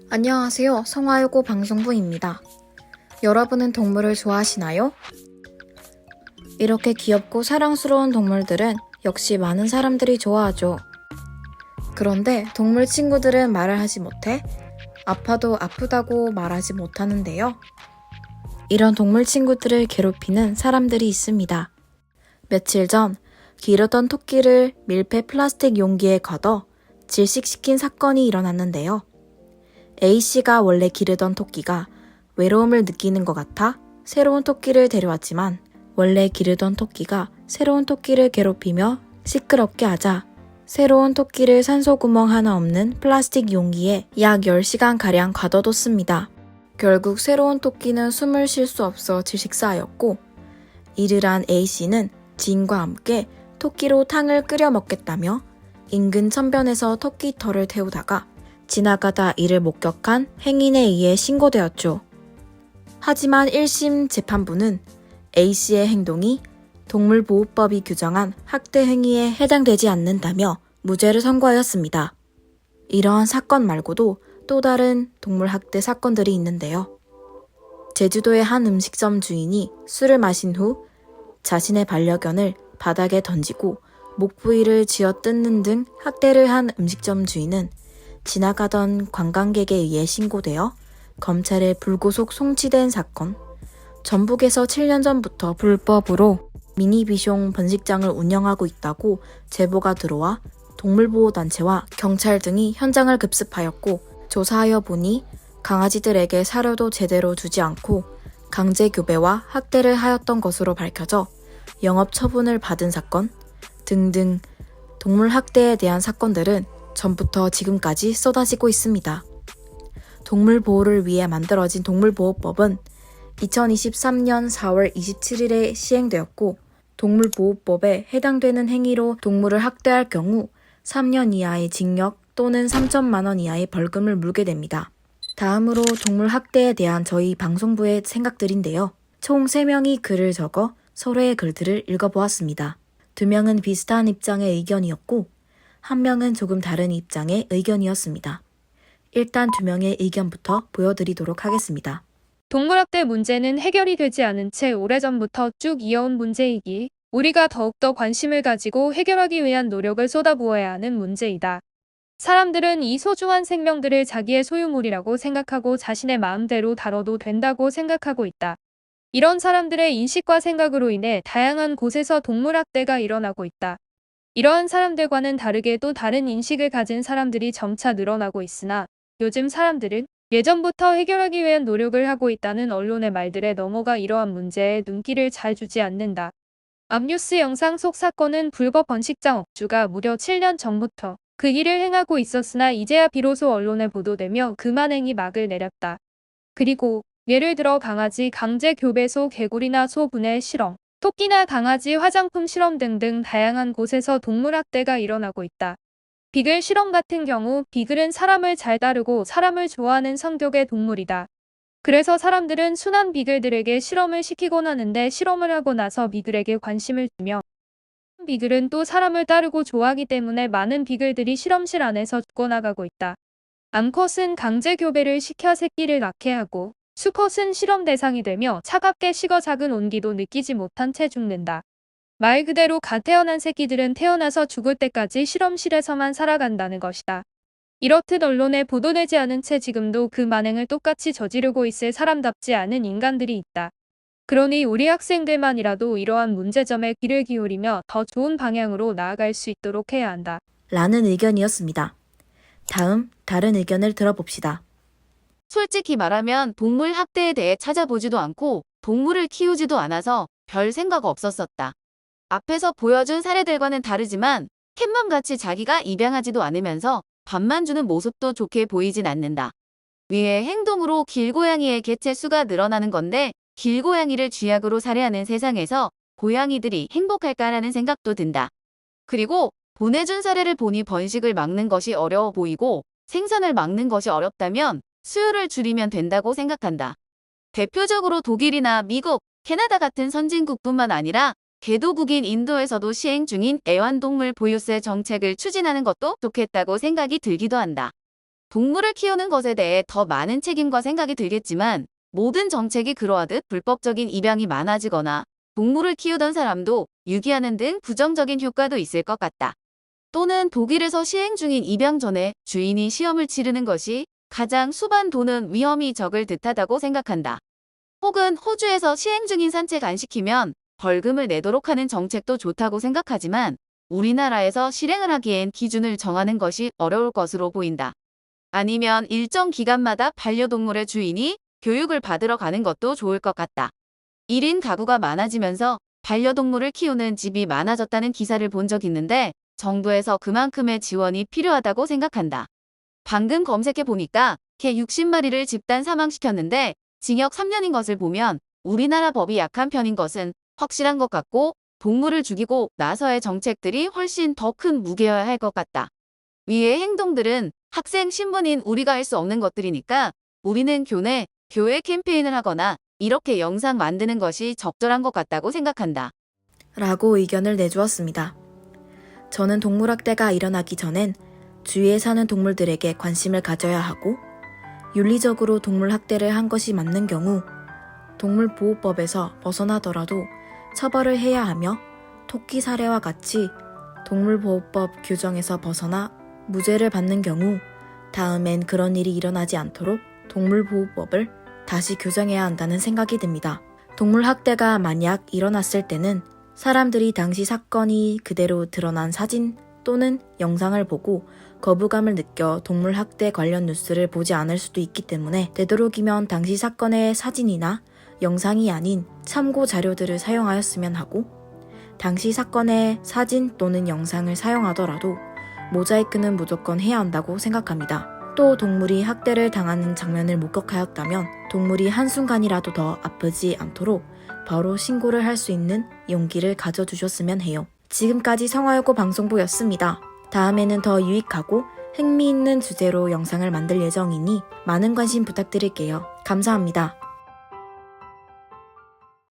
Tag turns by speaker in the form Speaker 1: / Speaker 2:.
Speaker 1: 안녕하세요. 성화유고 방송부입니다. 여러분은 동물을 좋아하시나요? 이렇게 귀엽고 사랑스러운 동물들은 역시 많은 사람들이 좋아하죠. 그런데 동물 친구들은 말을 하지 못해 아파도 아프다고 말하지 못하는데요. 이런 동물 친구들을 괴롭히는 사람들이 있습니다. 며칠 전 기르던 토끼를 밀폐 플라스틱 용기에 걷어 질식시킨 사건이 일어났는데요. A씨가 원래 기르던 토끼가 외로움을 느끼는 것 같아 새로운 토끼를 데려왔지만 원래 기르던 토끼가 새로운 토끼를 괴롭히며 시끄럽게 하자 새로운 토끼를 산소구멍 하나 없는 플라스틱 용기에 약 10시간가량 가둬뒀습니다. 결국 새로운 토끼는 숨을 쉴 수 없어 질식사하였고 이를 한 A씨는 지인과 함께 토끼로 탕을 끓여 먹겠다며 인근 천변에서 토끼 털을 태우다가 지나가다 이를 목격한 행인에 의해 신고되었죠. 하지만 1심 재판부는 A씨의 행동이 동물보호법이 규정한 학대 행위에 해당되지 않는다며 무죄를 선고하였습니다. 이러한 사건 말고도 또 다른 동물 학대 사건들이 있는데요. 제주도의 한 음식점 주인이 술을 마신 후 자신의 반려견을 바닥에 던지고 목 부위를 쥐어뜯는 등 학대를 한 음식점 주인은 지나가던 관광객에 의해 신고되어 검찰에 불구속 송치된 사건. 전북에서 7년 전부터 불법으로 미니비숑 번식장을 운영하고 있다고 제보가 들어와 동물보호단체와 경찰 등이 현장을 급습하였고 조사하여 보니 강아지들에게 사료도 제대로 주지 않고 강제 교배와 학대를 하였던 것으로 밝혀져 영업 처분을 받은 사건 등등 동물 학대에 대한 사건들은 전부터 지금까지 쏟아지고 있습니다. 동물 보호를 위해 만들어진 동물보호법은 2023년 4월 27일에 시행되었고 동물보호법에 해당되는 행위로 동물을 학대할 경우 3년 이하의 징역 또는 3천만 원 이하의 벌금을 물게 됩니다. 다음으로 동물 학대에 대한 저희 방송부의 생각들인데요. 총 3명이 글을 적어 서로의 글들을 읽어보았습니다. 2명은 비슷한 입장의 의견이었고 1명은 조금 다른 입장의 의견이었습니다. 일단 2명의 의견부터 보여드리도록 하겠습니다.
Speaker 2: 동물학대 문제는 해결이 되지 않은 채 오래전부터 쭉 이어온 문제이기 우리가 더욱더 관심을 가지고 해결하기 위한 노력을 쏟아부어야 하는 문제이다. 사람들은 이 소중한 생명들을 자기의 소유물이라고 생각하고 자신의 마음대로 다뤄도 된다고 생각하고 있다. 이런 사람들의 인식과 생각으로 인해 다양한 곳에서 동물학대가 일어나고 있다. 이러한 사람들과는 다르게 또 다른 인식을 가진 사람들이 점차 늘어나고 있으나 요즘 사람들은 예전부터 해결하기 위한 노력을 하고 있다는 언론의 말들에 넘어가 이러한 문제에 눈길을 잘 주지 않는다. 앞뉴스 영상 속 사건은 불법 번식장 업주가 무려 7년 전부터 그 일을 행하고 있었으나 이제야 비로소 언론에 보도되며 그 만행이 막을 내렸다. 그리고 예를 들어 강아지 강제 교배소, 개구리나 소 분해 실험, 토끼나 강아지 화장품 실험 등등 다양한 곳에서 동물학대가 일어나고 있다. 비글 실험 같은 경우 비글은 사람을 잘 따르고 사람을 좋아하는 성격의 동물이다. 그래서 사람들은 순한 비글들에게 실험을 시키곤 하는데 실험을 하고 나서 비글에게 관심을 주며 비글은 또 사람을 따르고 좋아하기 때문에 많은 비글들이 실험실 안에서 죽어나가고 있다. 암컷은 강제 교배를 시켜 새끼를 낳게 하고 수컷은 실험 대상이 되며 차갑게 식어 작은 온기도 느끼지 못한 채 죽는다. 말 그대로 갓 태어난 새끼들은 태어나서 죽을 때까지 실험실에서만 살아간다는 것이다. 이렇듯 언론에 보도되지 않은 채 지금도 그 만행을 똑같이 저지르고 있을 사람답지 않은 인간들이 있다. 그러니 우리 학생들만이라도 이러한 문제점에 귀를 기울이며 더 좋은 방향으로 나아갈 수 있도록 해야 한다.
Speaker 1: 라는 의견이었습니다. 다음 다른 의견을 들어봅시다.
Speaker 3: 솔직히 말하면 동물 학대에 대해 찾아보지도 않고 동물을 키우지도 않아서 별 생각 없었었다. 앞에서 보여준 사례들과는 다르지만 캣맘같이 자기가 입양하지도 않으면서 밥만 주는 모습도 좋게 보이진 않는다. 위의 행동으로 길고양이의 개체 수가 늘어나는 건데 길고양이를 쥐약으로 살해하는 세상에서 고양이들이 행복할까라는 생각도 든다. 그리고 보내준 사례를 보니 번식을 막는 것이 어려워 보이고 생산을 막는 것이 어렵다면 수요를 줄이면 된다고 생각한다. 대표적으로 독일이나 미국, 캐나다 같은 선진국뿐만 아니라 개도국인 인도에서도 시행 중인 애완동물 보유세 정책을 추진하는 것도 좋겠다고 생각이 들기도 한다. 동물을 키우는 것에 대해 더 많은 책임과 생각이 들겠지만 모든 정책이 그러하듯 불법적인 입양이 많아지거나 동물을 키우던 사람도 유기하는 등 부정적인 효과도 있을 것 같다. 또는 독일에서 시행 중인 입양 전에 주인이 시험을 치르는 것이 가장 수반 도는 위험이 적을 듯하다고 생각한다. 혹은 호주에서 시행 중인 산책 안 시키면 벌금을 내도록 하는 정책도 좋다고 생각하지만 우리나라에서 실행을 하기엔 기준을 정하는 것이 어려울 것으로 보인다. 아니면 일정 기간마다 반려동물의 주인이 교육을 받으러 가는 것도 좋을 것 같다. 1인 가구가 많아지면서 반려동물을 키우는 집이 많아졌다는 기사를 본 적 있는데 정부에서 그만큼의 지원이 필요하다고 생각한다. 방금 검색해 보니까 개 60마리를 집단 사망시켰는데 징역 3년인 것을 보면 우리나라 법이 약한 편인 것은 확실한 것 같고 동물을 죽이고 나서의 정책들이 훨씬 더 큰 무게여야 할 것 같다. 위의 행동들은 학생 신분인 우리가 할 수 없는 것들이니까 우리는 교회 캠페인을 하거나 이렇게 영상 만드는 것이 적절한 것 같다고 생각한다.
Speaker 1: 라고 의견을 내주었습니다. 저는 동물학대가 일어나기 전엔 주위에 사는 동물들에게 관심을 가져야 하고 윤리적으로 동물학대를 한 것이 맞는 경우 동물보호법에서 벗어나더라도 처벌을 해야 하며 토끼 사례와 같이 동물보호법 규정에서 벗어나 무죄를 받는 경우 다음엔 그런 일이 일어나지 않도록 동물보호법을 다시 규정해야 한다는 생각이 듭니다. 동물학대가 만약 일어났을 때는 사람들이 당시 사건이 그대로 드러난 사진 또는 영상을 보고 거부감을 느껴 동물학대 관련 뉴스를 보지 않을 수도 있기 때문에 되도록이면 당시 사건의 사진이나 영상이 아닌 참고 자료들을 사용하였으면 하고 당시 사건의 사진 또는 영상을 사용하더라도 모자이크는 무조건 해야 한다고 생각합니다. 또 동물이 학대를 당하는 장면을 목격하였다면 동물이 한순간이라도 더 아프지 않도록 바로 신고를 할 수 있는 용기를 가져주셨으면 해요. 지금까지 성화여고 방송부였습니다. 다음에는 더 유익하고 흥미있는 주제로 영상을 만들 예정이니 많은 관심 부탁드릴게요. 감사합니다.